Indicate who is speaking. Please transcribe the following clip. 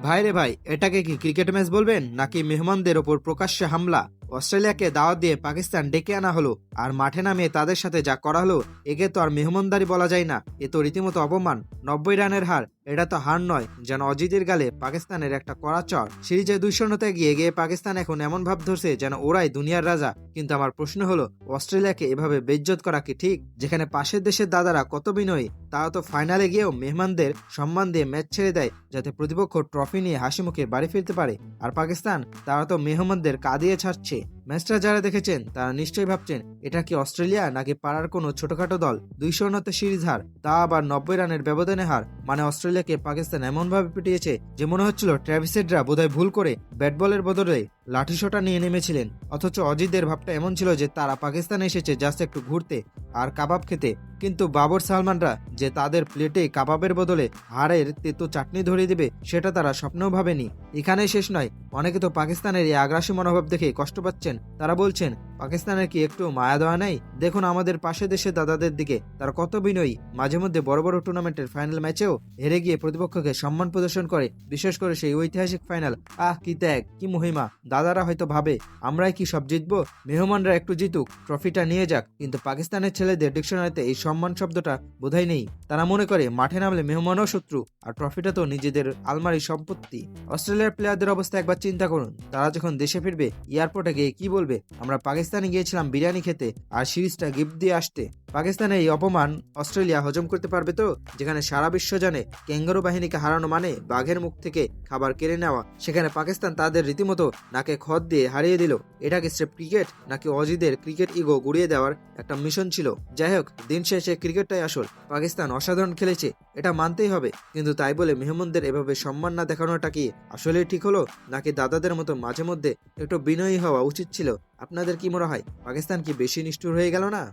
Speaker 1: ভাই রে ভাই, এটাকে কি ক্রিকেট ম্যাচ বলবেন নাকি মেহমানদের ওপর প্রকাশ্যে হামলা? অস্ট্রেলিয়াকে দাওয়াত দিয়ে পাকিস্তান ডেকে আনা হলো, আর মাঠে নামিয়ে তাদের সাথে যা করা হলো, একে তো আর মেহমানদারি বলা যায় না, এ তো রীতিমতো অপমান। 90 রানের হার, এটা তো হার নয়, যেন অজিতের গালে পাকিস্তানের একটা কড়া চর। সিরিজে 2-0 গিয়ে গিয়ে পাকিস্তান এখন এমন ভাব ধরছে যেন ওরাই দুনিয়ার রাজা। কিন্তু আমার প্রশ্ন হলো, অস্ট্রেলিয়াকে এভাবে বেইজ্জত করা কি ঠিক? যেখানে পাশের দেশের দাদারা কত বিনয়ী, তারা তো ফাইনালে গিয়েও মেহমানদের সম্মান দিয়ে ম্যাচ ছেড়ে দেয় যাতে প্রতিপক্ষ ট্রফি নিয়ে হাসি মুখে বাড়ি ফিরতে পারে। আর পাকিস্তান, তারা তো মেহমানদের কাঁদিয়ে ছাড়ছে। ম্যাচটা যারা দেখেছেন তারা নিশ্চয়ই ভাবছেন, এটা কি অস্ট্রেলিয়া নাকি পাড়ার কোনো ছোটখাটো দল? 2-0 সিরিজ হার, তা আবার 90 রানের ব্যবধানে হার। মানে অস্ট্রেলিয়াকে পাকিস্তান এমন ভাবে পিটিয়েছে যে মনে হচ্ছিল ট্র্যাভিস হেডরা বোধহয় ভুল করে ব্যাট বলের বদলে লাঠিসোঁটা নিয়ে নেমেছিলেন। অথচ অজিতদের ভাবটা এমন ছিল যে তারা পাকিস্তানে এসেছে জাস্ট একটু ঘুরতে আর কাবাব খেতে। কিন্তু বাবর সালমানরা যে তাদের প্লেটে কাবাবের বদলে হাড়ের তেতো চাটনি ধরিয়ে দেবে, সেটা তারা স্বপ্নেও ভাবেনি। এখানেই শেষ নয়, অনেকে তো পাকিস্তানের এই আগ্রাসী মনোভাব দেখে কষ্ট পাচ্ছেন। তারা বলছেন, পাকিস্তানের কি একটু মায়া দেওয়া নেই? দেখুন আমাদের পাশে দেশের দাদাদের দিকে, তারা কত বিনয়ী। মাঝে মধ্যে বড় বড় টুর্নামেন্টের ফাইনাল ম্যাচেও হেরে গিয়ে প্রতিপক্ষকে সম্মান প্রদর্শন করে, বিশেষ করে সেই ঐতিহাসিক ফাইনাল। কি ত্যাগ, কি মহিমা! দাদারা হয়তো ভাবে আমরাই কি সব জিতবো, মেহমানরা একটু জিতুক, ট্রফিটা নিয়ে যাক। কিন্তু পাকিস্তানের ছেলেদের ডিকশনারিতে এই সম্মান শব্দটা বোধহয় নেই। তারা মনে করে মাঠে নামলে মেহমানও শত্রু, আর ট্রফিটা তো নিজেদের আলমারির সম্পত্তি। অস্ট্রেলিয়ার প্লেয়ারদের অবস্থা একবার চিন্তা করুন, তারা যখন দেশে ফিরবে এয়ারপোর্টে গিয়ে কি বলবে, আমরা পাকিস্তানে গিয়েছিলাম বিরিয়ানি খেতে আর সিরিজটা গিফট দিয়ে আসতে। পাকিস্তানের এই অপমান অস্ট্রেলিয়া হজম করতে পারবে তো? যেখানে সারা বিশ্ব জানে ক্যাঙ্গারু বাহিনীকে হারানো মানে বাঘের মুখ থেকে খাবার কেড়ে নেওয়া, সেখানে পাকিস্তান তাদের রীতিমতো নাকে খত দিয়ে হারিয়ে দিল। এটা কি স্রেফ ক্রিকেট, নাকি অজিদের ক্রিকেট ইগো গুড়িয়ে দেওয়ার একটা মিশন ছিল? যাই হোক, দিন শেষে ক্রিকেটটাই আসল। পাকিস্তান অসাধারণ খেলেছে, এটা মানতেই হবে। কিন্তু তাই বলে মেহমানদের এভাবে সম্মান না দেখানোটা কি আসলেই ঠিক হলো? নাকি দাদাদের মতো মাঝে মধ্যে একটু বিনয়ী হওয়া উচিত ছিল? আপনাদের কি মনে হয়, পাকিস্তান কি বেশি নিষ্ঠুর হয়ে গেল না?